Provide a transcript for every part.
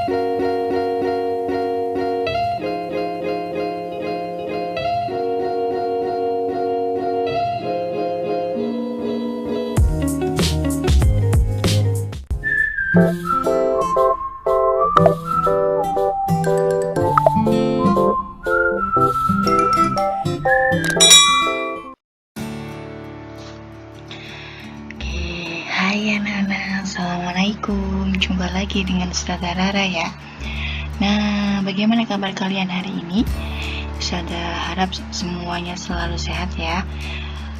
Hai anak-anak, Assalamualaikum. Jumpa lagi dengan Ustazah Rara ya. Nah, bagaimana kabar kalian hari ini? Ustazah harap semuanya selalu sehat ya.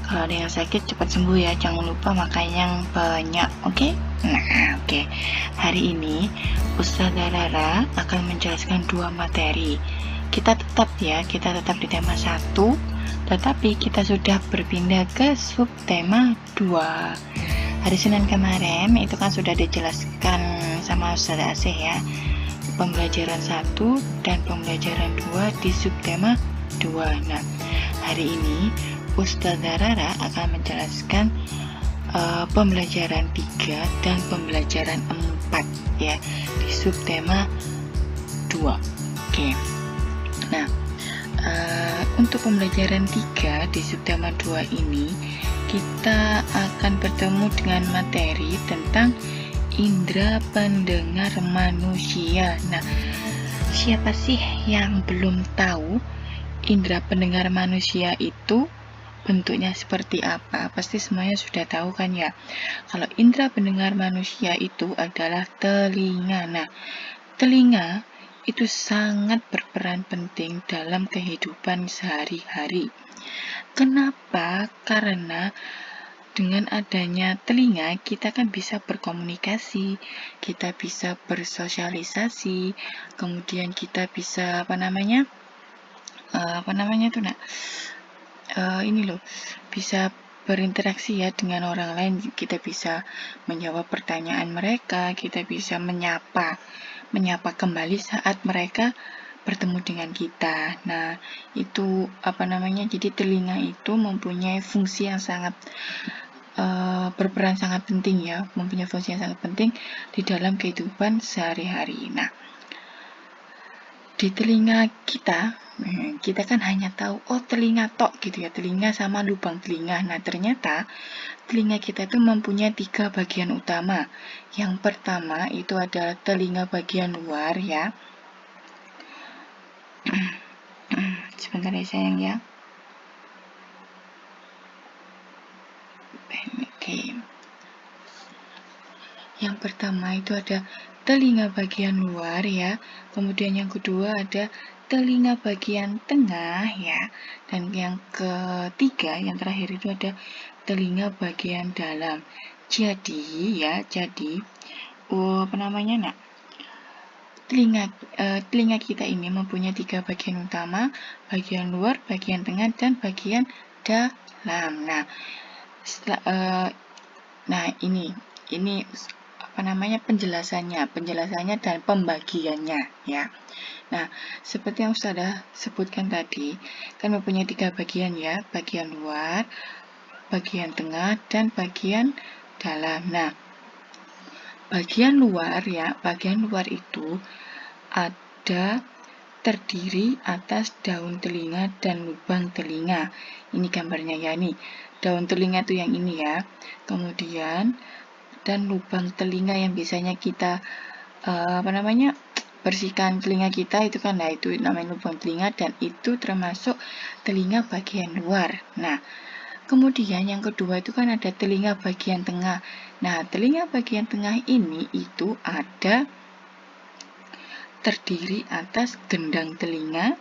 Kalau ada yang sakit cepat sembuh ya. Jangan lupa makan yang banyak, oke? Nah, oke. Hari ini Ustazah Rara akan menjelaskan 2 materi. Kita tetap di tema 1, tetapi kita sudah berpindah ke subtema 2. Hari Senin kemarin itu kan sudah dijelaskan sama Ustazah Asih ya, pembelajaran 1 dan pembelajaran 2 di subtema 2. Nah, hari ini Ustazah Rara akan menjelaskan pembelajaran 3 dan pembelajaran 4 ya di subtema 2. Oke. Nah, untuk pembelajaran 3 di subtema 2 ini kita akan bertemu dengan materi tentang indera pendengar manusia. Nah, siapa sih yang belum tahu indera pendengar manusia itu bentuknya seperti apa? Pasti semuanya sudah tahu kan ya. Kalau indera pendengar manusia itu adalah telinga. Nah, telinga itu sangat berperan penting dalam kehidupan sehari-hari. Kenapa? Karena dengan adanya telinga kita kan bisa berkomunikasi, kita bisa bersosialisasi, kemudian kita bisa bisa berinteraksi ya dengan orang lain. Kita bisa menjawab pertanyaan mereka, kita bisa menyapa kembali saat mereka bertemu dengan kita. Nah, itu jadi telinga itu mempunyai fungsi yang sangat berperan sangat penting ya, mempunyai fungsi yang sangat penting di dalam kehidupan sehari-hari. Nah, di telinga kita kan hanya tahu telinga tok gitu ya, telinga sama lubang telinga. Nah, ternyata telinga kita itu mempunyai 3 bagian utama. Yang pertama itu adalah telinga bagian luar ya. Sebentar ya sayang ya. Oke. Yang pertama itu ada telinga bagian luar ya. Kemudian yang kedua ada telinga bagian tengah ya. Dan yang ketiga, yang terakhir itu ada telinga bagian dalam. Jadi telinga kita ini mempunyai 3 bagian utama, bagian luar, bagian tengah, dan bagian dalam. Ini penjelasannya dan pembagiannya ya. Nah, seperti yang sudah sebutkan tadi, kan mempunyai 3 bagian ya, bagian luar, bagian tengah, dan bagian dalam. Nah, bagian luar itu ada terdiri atas daun telinga dan lubang telinga. Ini gambarnya ya nih. Daun telinga itu yang ini ya. Kemudian dan lubang telinga yang biasanya kita bersihkan telinga kita itu kan, nah itu namanya lubang telinga, dan itu termasuk telinga bagian luar. Nah, kemudian yang kedua itu kan ada telinga bagian tengah. Nah, telinga bagian tengah ini itu ada terdiri atas gendang telinga,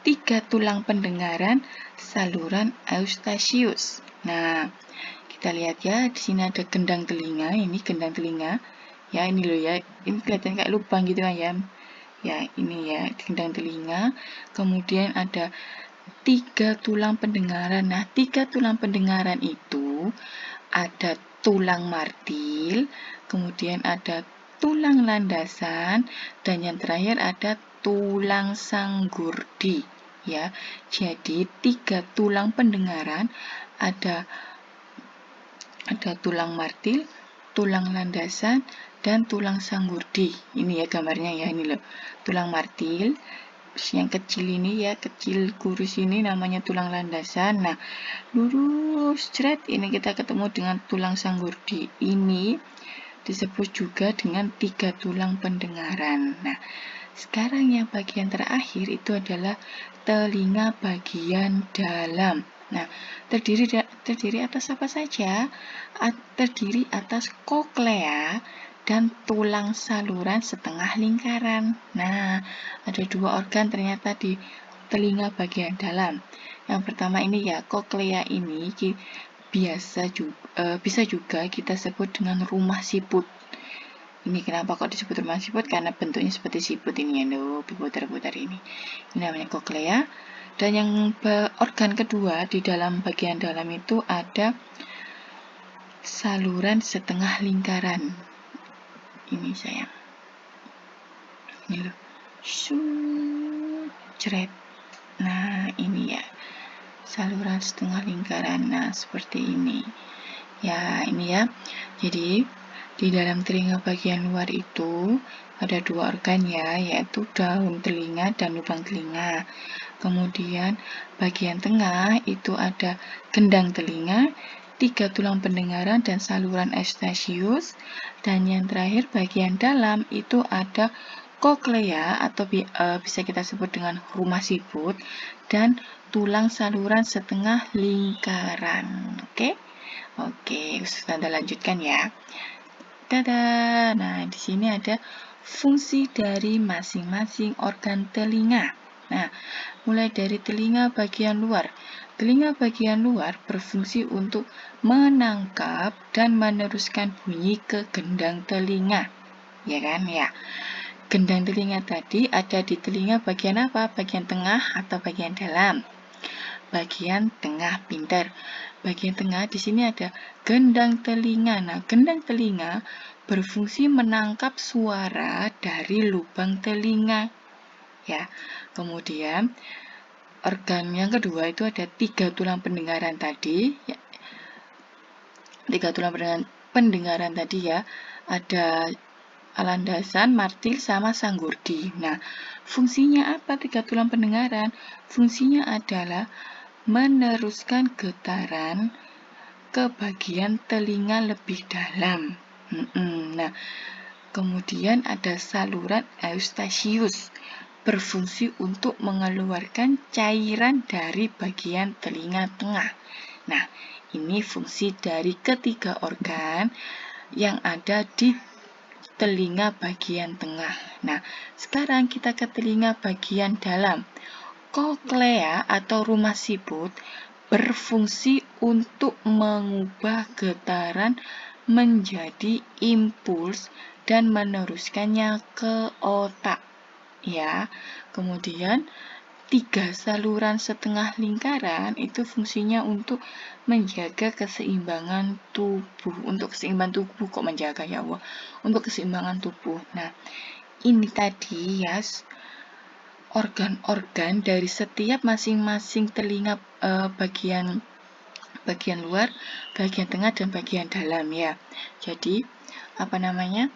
3 tulang pendengaran, saluran Eustachius. Nah, kita lihat ya, di sini ada gendang telinga, ini gendang telinga. Ya, ini loh ya, ini kelihatan kayak lubang gitu kan ya. Ya, ini ya, gendang telinga. Kemudian ada 3 tulang pendengaran. Nah, 3 tulang pendengaran itu ada tulang martil, kemudian ada tulang landasan, dan yang terakhir ada tulang sanggurdi ya. Jadi 3 tulang pendengaran, ada tulang martil, tulang landasan, dan tulang sanggurdi. Ini ya gambarnya ya, ini loh, tulang martil. Yang kecil ini ya, kecil kurus ini namanya tulang landasan. Nah, lurus jret ini kita ketemu dengan tulang sanggurdi. Ini disebut juga dengan 3 tulang pendengaran. Nah, sekarang yang bagian terakhir itu adalah telinga bagian dalam. Nah, terdiri atas apa saja? Terdiri atas koklea dan tulang saluran setengah lingkaran. Nah, ada 2 organ ternyata di telinga bagian dalam. Yang pertama ini ya, koklea ini bisa juga kita sebut dengan rumah siput. Ini kenapa kok disebut rumah siput? Karena bentuknya seperti siput ini ya, berputar-putar ini. Ini namanya koklea. Dan yang organ kedua di dalam bagian dalam itu ada saluran setengah lingkaran. Ini sayang. Ini loh. Jret. Nah, ini ya. Saluran setengah lingkaran. Nah, seperti ini. Ya, ini ya. Jadi, di dalam telinga bagian luar itu ada 2 organ ya, yaitu daun telinga dan lubang telinga. Kemudian bagian tengah itu ada gendang telinga, 3 tulang pendengaran dan saluran eustachius. Dan yang terakhir bagian dalam itu ada koklea atau bisa kita sebut dengan rumah siput dan tulang saluran setengah lingkaran. Oke, Ustazah lanjutkan ya. Tada. Nah, di sini ada fungsi dari masing-masing organ telinga. Nah, mulai dari telinga bagian luar. Telinga bagian luar berfungsi untuk menangkap dan meneruskan bunyi ke gendang telinga. Ya kan? Ya. Gendang telinga tadi ada di telinga bagian apa? Bagian tengah atau bagian dalam? Bagian tengah, pintar. Bagian tengah di sini ada gendang telinga. Nah, gendang telinga berfungsi menangkap suara dari lubang telinga. Ya. Kemudian organ yang kedua itu ada 3 tulang pendengaran tadi. Ya. 3 tulang pendengaran tadi ya. Ada landasan, martil, sama sanggurdi. Nah, fungsinya apa 3 tulang pendengaran? Fungsinya adalah meneruskan getaran ke bagian telinga lebih dalam. Nah, kemudian ada saluran eustachius berfungsi untuk mengeluarkan cairan dari bagian telinga tengah. Nah, ini fungsi dari ketiga organ yang ada di telinga bagian tengah. Nah, sekarang kita ke telinga bagian dalam. Koklea atau rumah siput berfungsi untuk mengubah getaran menjadi impuls dan meneruskannya ke otak. Ya, kemudian 3 saluran setengah lingkaran itu fungsinya untuk menjaga keseimbangan tubuh. Untuk keseimbangan tubuh kok menjaga ya Allah? Untuk keseimbangan tubuh. Nah, ini tadi ya organ-organ dari setiap masing-masing telinga bagian luar, bagian tengah dan bagian dalam ya. Jadi apa namanya?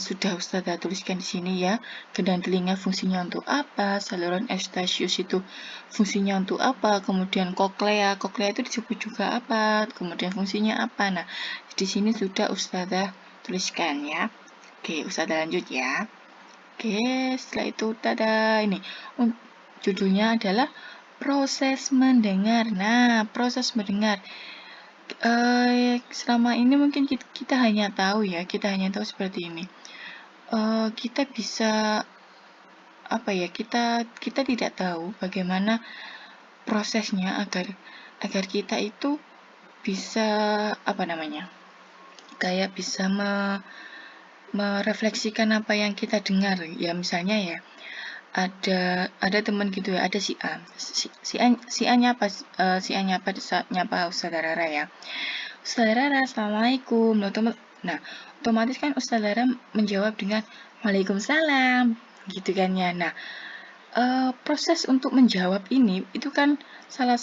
Sudah Ustazah tuliskan di sini ya. Gendang telinga fungsinya untuk apa? Saluran eustachius itu fungsinya untuk apa? Kemudian koklea itu disebut juga apa? Kemudian fungsinya apa? Nah, di sini sudah Ustazah tuliskan ya. Oke, Ustazah lanjut ya. Oke, setelah itu tada ini judulnya adalah proses mendengar. Nah, proses mendengar. Selama ini mungkin kita hanya tahu ya, seperti ini. Kita bisa kita tidak tahu bagaimana prosesnya agar kita itu bisa kayak bisa merefleksikan apa yang kita dengar ya. Misalnya ya, ada teman gitu ya, ada si A nyapa Ustazah Rara ya. Ustazah Rara, Assalamualaikum. Nah, otomatis kan Ustazah Rara menjawab dengan Waalaikumsalam, gitu kan ya. Nah, proses untuk menjawab ini itu kan salah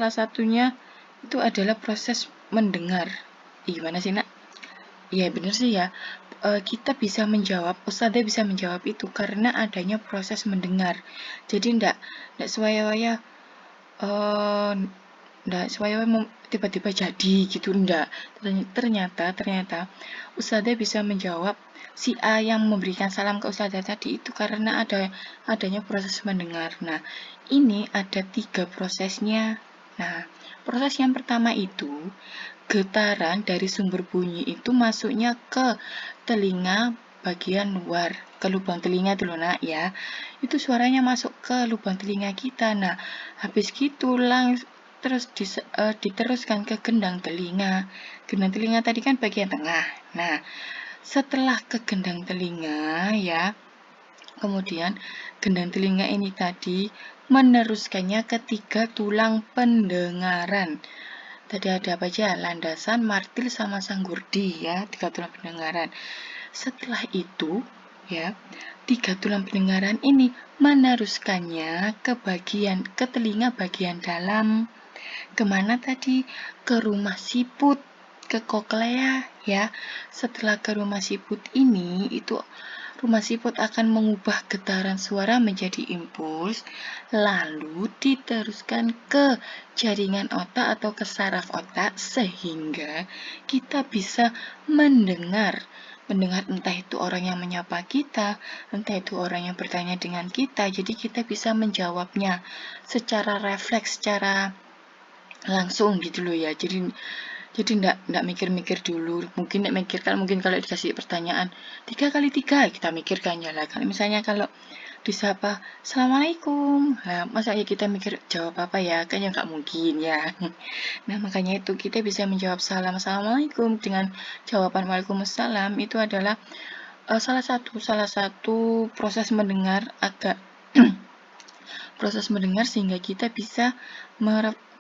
satunya itu adalah proses mendengar. Gimana sih, Nak? Ya bener sih ya, kita bisa menjawab, ustadzah bisa menjawab itu karena adanya proses mendengar. Jadi ndak suwaya-waya, eh, ndak suwaya-waya tiba-tiba jadi gitu, ndak. Ternyata ustadzah bisa menjawab si A yang memberikan salam ke ustadzah tadi itu karena adanya proses mendengar. Nah, ini ada 3 prosesnya. Nah, proses yang pertama itu getaran dari sumber bunyi itu masuknya ke telinga bagian luar, ke lubang telinga dulu nak ya. Itu suaranya masuk ke lubang telinga kita. Nah, habis gitu terus diteruskan ke gendang telinga. Gendang telinga tadi kan bagian tengah. Nah, setelah ke gendang telinga ya, kemudian gendang telinga ini tadi meneruskannya ke 3 tulang pendengaran. Tadi ada apa aja? Landasan, martil, sama sanggurdi ya, 3 tulang pendengaran. Setelah itu ya, 3 tulang pendengaran ini meneruskannya ke telinga bagian dalam. Kemana tadi? Ke rumah siput, ke koklea ya. Setelah ke rumah siput ini, itu rumah siput akan mengubah getaran suara menjadi impuls, lalu diteruskan ke jaringan otak atau ke saraf otak sehingga kita bisa mendengar entah itu orang yang menyapa kita, entah itu orang yang bertanya dengan kita, jadi kita bisa menjawabnya secara refleks, secara langsung gitu loh ya. Jadi ndak mikir-mikir dulu. Mungkin kalau dikasih pertanyaan 3 kali 3 kita mikirkan ya lah. Kalau misalnya kalau disapa Assalamualaikum, nah masa ya kita mikir jawab apa ya, kayaknya nggak mungkin ya. Nah makanya itu kita bisa menjawab salam Assalamualaikum dengan jawaban Waalaikumsalam. Itu adalah salah satu proses mendengar agak proses mendengar sehingga kita bisa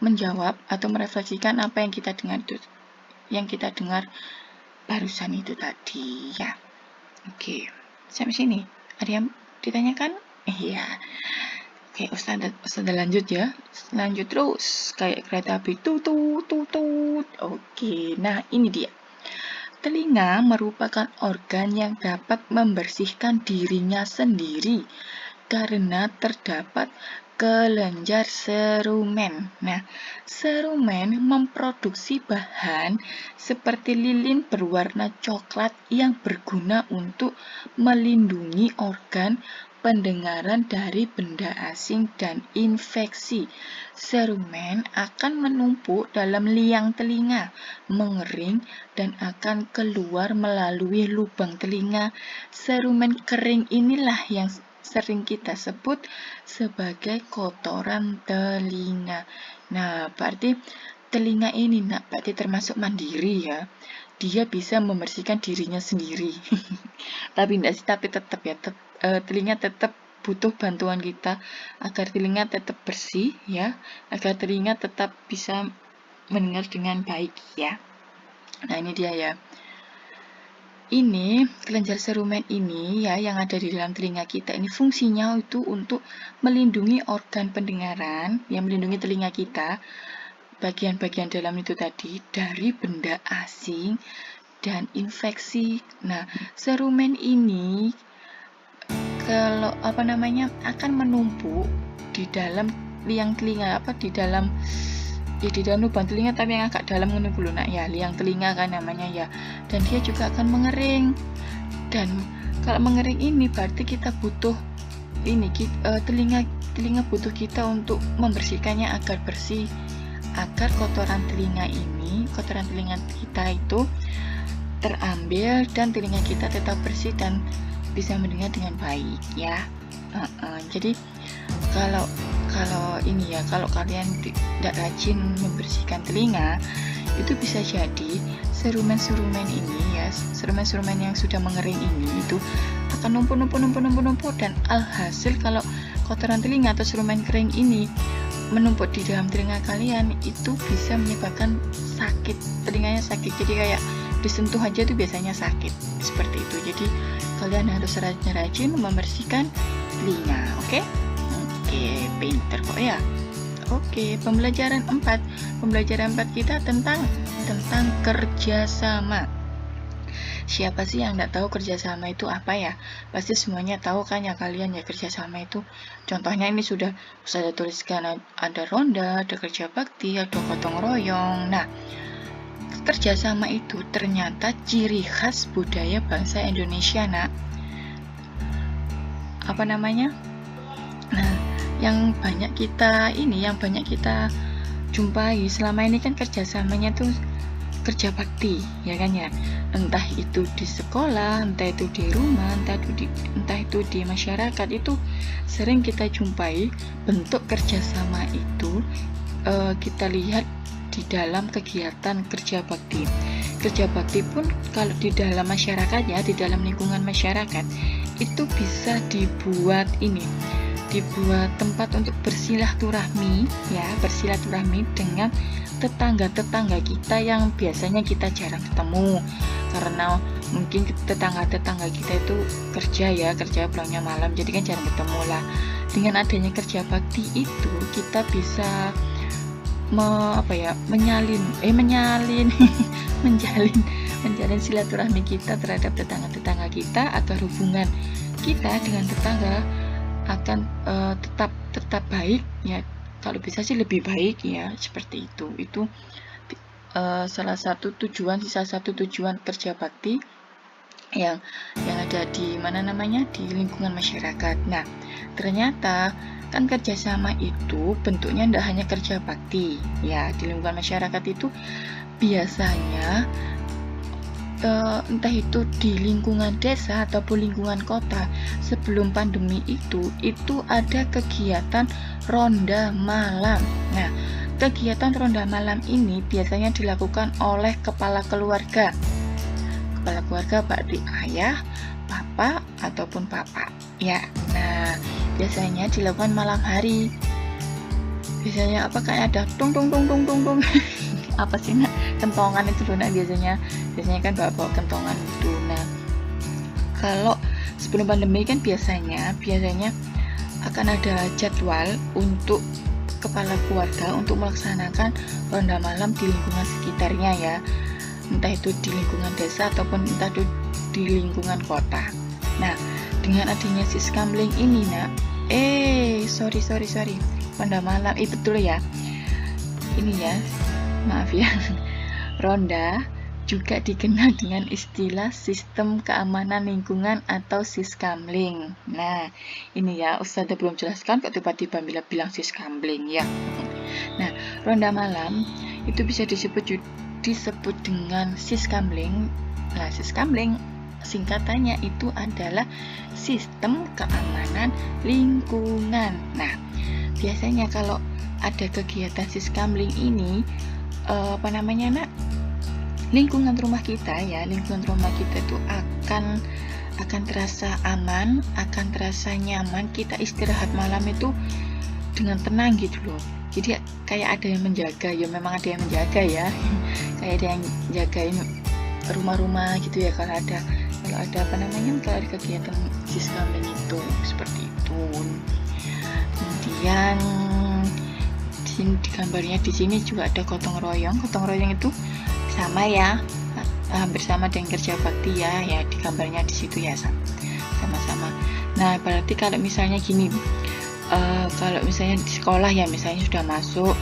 menjawab atau merefleksikan apa yang kita dengar barusan itu tadi ya. Oke, sampai sini ada yang ditanyakan? Iya. Oke, Ustazah lanjut ya. Lanjut terus kayak kereta api tutut tutut. Oke, nah ini dia. Telinga merupakan organ yang dapat membersihkan dirinya sendiri karena terdapat kelenjar serumen. Nah, serumen memproduksi bahan seperti lilin berwarna coklat yang berguna untuk melindungi organ pendengaran dari benda asing dan infeksi. Serumen akan menumpuk dalam liang telinga, mengering, dan akan keluar melalui lubang telinga. Serumen kering inilah yang sering kita sebut sebagai kotoran telinga. Nah, berarti telinga ini berarti termasuk mandiri ya. Dia bisa membersihkan dirinya sendiri. Tapi tetap ya, telinga tetap butuh bantuan kita agar telinga tetap bersih ya, agar telinga tetap bisa mendengar dengan baik ya. Nah, ini dia ya. Ini kelenjar serumen ini ya yang ada di dalam telinga kita ini fungsinya itu untuk melindungi organ pendengaran, yang melindungi telinga kita, bagian-bagian dalam itu tadi dari benda asing dan infeksi. Nah, serumen ini akan menumpuk di dalam liang telinga di dalam lubang telinga tapi yang agak dalam dulu ya, liang telinga kan namanya ya, dan dia juga akan mengering. Dan kalau mengering ini berarti kita butuh telinga butuh kita untuk membersihkannya agar bersih, agar kotoran telinga kita itu terambil dan telinga kita tetap bersih dan bisa mendengar dengan baik ya. Jadi kalau kalian tidak rajin membersihkan telinga, itu bisa jadi serumen yang sudah mengering ini itu akan numpuk dan alhasil kalau kotoran telinga atau serumen kering ini menumpuk di dalam telinga kalian itu bisa menyebabkan sakit, telinganya sakit. Jadi kayak disentuh aja tuh biasanya sakit seperti itu. Jadi kalian harus rajin membersihkan telinga, oke, pinter kok ya. Oke, pembelajaran 4 kita tentang kerjasama. Siapa sih yang nggak tahu kerjasama itu apa ya? Pasti semuanya tahu kan ya kalian ya, kerjasama itu. Contohnya ini sudah saya tuliskan, ada ronda, ada kerja bakti, ada gotong royong. Nah, kerjasama itu ternyata ciri khas budaya bangsa Indonesia, nak. Apa namanya? Nah, yang banyak kita jumpai selama ini kan kerjasamanya tuh kerja bakti, ya kan ya, entah itu di sekolah, entah itu di rumah, entah itu di masyarakat, itu sering kita jumpai bentuk kerjasama itu. Kita lihat di dalam kegiatan kerja bakti. Kerja bakti pun kalau di dalam masyarakat ya, di dalam lingkungan masyarakat itu bisa dibuat tempat untuk bersilaturahmi ya, bersilaturahmi dengan tetangga-tetangga kita yang biasanya kita jarang ketemu, karena mungkin tetangga-tetangga kita itu kerja pulangnya malam, jadi kan jarang ketemu lah. Dengan adanya kerja bakti itu kita bisa menjalin silaturahmi kita terhadap tetangga-tetangga kita, agar hubungan kita dengan tetangga akan tetap baik ya, kalau bisa sih lebih baik ya, seperti itu. Salah satu tujuan kerja bakti yang ada di di lingkungan masyarakat. Nah, ternyata kan kerjasama itu bentuknya tidak hanya kerja bakti ya, di lingkungan masyarakat itu biasanya entah itu di lingkungan desa ataupun lingkungan kota, sebelum pandemi itu ada kegiatan ronda malam. Nah, kegiatan ronda malam ini biasanya dilakukan oleh kepala keluarga, berarti ayah, bapak ataupun papa ya. Nah, biasanya dilakukan malam hari. Biasanya kayak ada tung apa sih nak, kentongan itu loh nak, biasanya kan bawa kentongan itu. Nah, kalau sebelum pandemi kan biasanya akan ada jadwal untuk kepala keluarga untuk melaksanakan ronda malam di lingkungan sekitarnya ya, entah itu di lingkungan desa ataupun entah itu di lingkungan kota. Nah, dengan adanya Siskamling ini nak, sorry ronda malam, betul ya, ini ya, maaf ya, ronda juga dikenal dengan istilah sistem keamanan lingkungan atau Siskamling. Nah, ini ya, Ustazah belum jelaskan kok tiba-tiba bilang Siskamling ya. Nah, ronda malam itu bisa disebut dengan Siskamling. Nah, Siskamling singkatannya itu adalah sistem keamanan lingkungan. Nah, biasanya kalau ada kegiatan Siskamling ini, lingkungan rumah kita itu akan terasa aman, akan terasa nyaman. Kita istirahat malam itu dengan tenang gitu loh. Jadi kayak ada yang menjaga, ya memang ada yang menjaga ya. Kayak ada yang jagain rumah-rumah gitu ya, kalau ada kegiatan Siskamling itu, seperti itu. Kemudian di gambarnya di sini juga ada gotong royong. Gotong royong itu sama ya, hampir sama dengan kerja bakti ya, di gambarnya di situ ya, sama-sama. Nah, berarti kalau misalnya gini, kalau misalnya di sekolah ya, misalnya sudah masuk,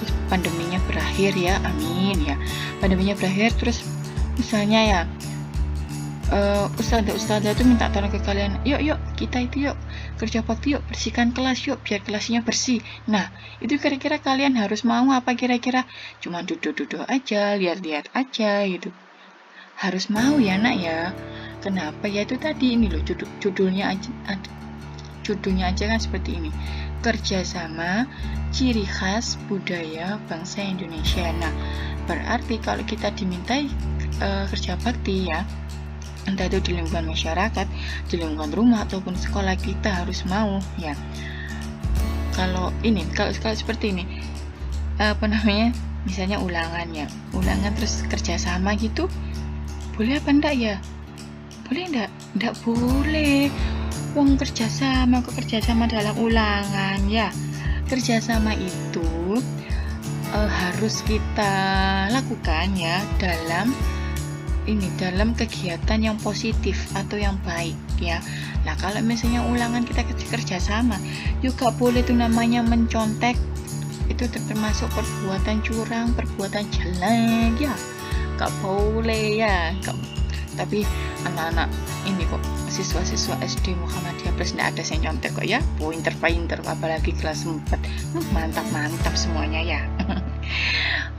terus pandeminya berakhir ya, amin ya, pandeminya berakhir, terus misalnya ya ustazah itu minta tolong ke kalian, yuk kita itu yuk kerja bakti, yuk bersihkan kelas, yuk biar kelasnya bersih. Nah, itu kira-kira kalian harus mau apa? Kira-kira cuma duduk-duduk aja, lihat-lihat aja gitu? Harus mau ya nak ya. Kenapa? Ya itu tadi ini loh, judulnya aja kan seperti ini, kerjasama ciri khas budaya bangsa Indonesia. Nah, berarti kalau kita dimintai kerja bakti ya, entah itu di lingkungan masyarakat, di lingkungan rumah ataupun sekolah, kita harus mau ya. Kalau seperti ini, misalnya ulangan terus kerjasama gitu, boleh apa enggak ya? Boleh enggak boleh. Wong kerjasama dalam ulangan ya. Kerjasama itu harus kita lakukan ya dalam ini dalam kegiatan yang positif atau yang baik ya. Nah kalau misalnya ulangan kita kerja sama juga boleh tuh namanya mencontek, itu termasuk perbuatan curang, perbuatan jelek ya, gak boleh ya. Tapi anak-anak ini kok siswa-siswa SD Muhammadiyah Plus tidak ada yang nyontek kok ya, pinter-pinter apalagi kelas 4. Mantap-mantap semuanya ya.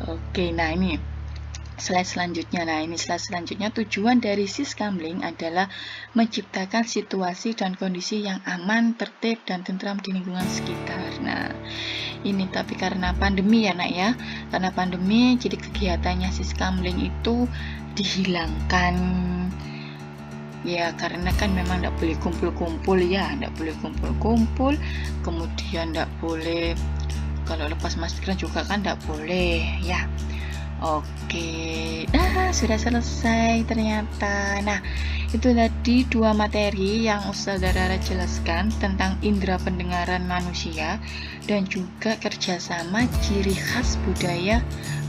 Oke, nah ini slide selanjutnya. Nah ini slide selanjutnya, tujuan dari Siskamling adalah menciptakan situasi dan kondisi yang aman, tertib, dan tentram di lingkungan sekitar. Nah ini tapi karena pandemi ya nak ya, karena pandemi jadi kegiatannya Siskamling itu dihilangkan ya, karena kan memang tidak boleh kumpul-kumpul ya, tidak boleh kumpul-kumpul, kemudian tidak boleh kalau lepas masker juga kan tidak boleh ya. Oke, nah sudah selesai ternyata. Nah itu tadi 2 materi yang Ustazah Rara jelaskan tentang indera pendengaran manusia dan juga kerjasama ciri khas budaya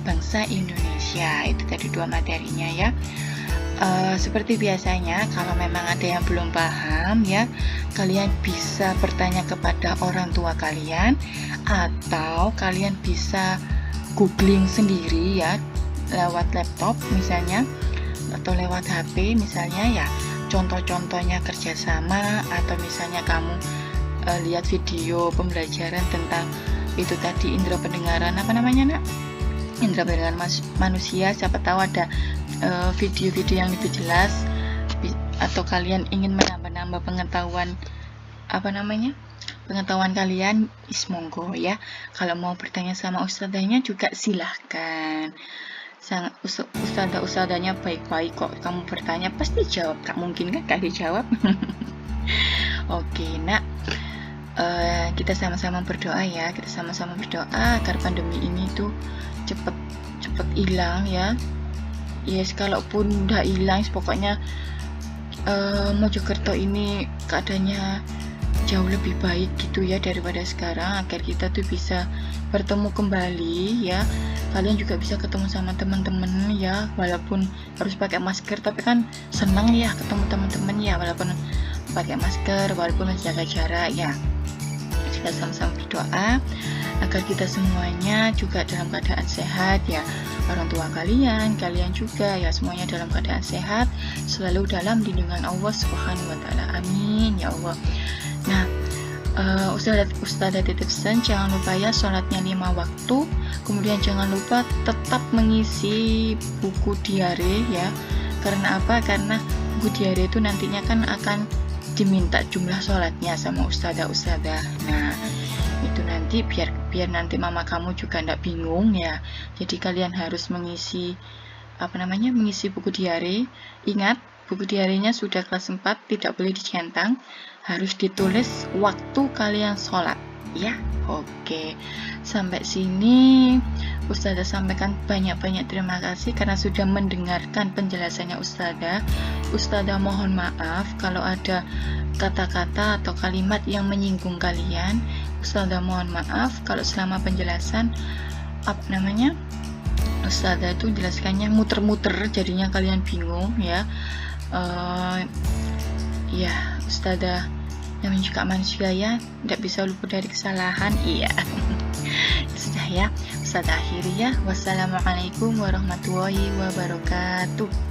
bangsa Indonesia. Itu tadi 2 materinya ya. Seperti biasanya kalau memang ada yang belum paham ya, kalian bisa bertanya kepada orang tua kalian atau kalian bisa googling sendiri ya, lewat laptop misalnya atau lewat HP misalnya ya, contoh-contohnya kerjasama, atau misalnya kamu lihat video pembelajaran tentang itu tadi indera pendengaran, apa namanya nak, indera pendengaran manusia, siapa tahu ada video-video yang lebih jelas, atau kalian ingin menambah pengetahuan apa namanya, pengetahuan kalian, monggo ya. Kalau mau bertanya sama ustadzahnya juga silahkan. Ustadzahnya baik-baik kok, kamu bertanya pasti jawab, gak mungkin kan gak dijawab. Oke nak, kita sama-sama berdoa ya, kita sama-sama berdoa agar pandemi ini tuh cepet hilang ya. Yes, kalaupun udah hilang pokoknya Mojokerto ini keadaannya jauh lebih baik gitu ya daripada sekarang, agar kita tuh bisa bertemu kembali ya. Kalian juga bisa ketemu sama teman-teman ya, walaupun harus pakai masker, tapi kan senang ya ketemu teman-teman ya, walaupun pakai masker, walaupun menjaga jarak ya. Kita sama-sama berdoa agar kita semuanya juga dalam keadaan sehat ya, orang tua kalian juga ya, semuanya dalam keadaan sehat, selalu dalam lindungan Allah Subhanahu wa taala. Amin ya Allah. Nah, Ustazah titip pesan, jangan lupa ya sholatnya 5 waktu, kemudian jangan lupa tetap mengisi buku diare ya. Karena apa? Karena buku diare itu nantinya kan akan diminta jumlah sholatnya sama ustazah. Nah itu nanti biar nanti mama kamu juga ndak bingung ya, jadi kalian harus mengisi mengisi buku diare. Ingat, buku diarenya sudah kelas 4, tidak boleh dicentang, harus ditulis waktu kalian sholat ya. Oke, sampai sini Ustazah sampaikan banyak-banyak terima kasih karena sudah mendengarkan penjelasannya Ustazah. Ustazah mohon maaf kalau ada kata-kata atau kalimat yang menyinggung kalian. Ustazah mohon maaf kalau selama penjelasan Ustazah itu jelaskannya muter-muter, jadinya kalian bingung ya. Ya Ustazah namanya juga manusia ya, tidak bisa luput dari kesalahan. Iya. Sudah ya, Ustazah akhiri ya. Wassalamualaikum warahmatullahi wabarakatuh.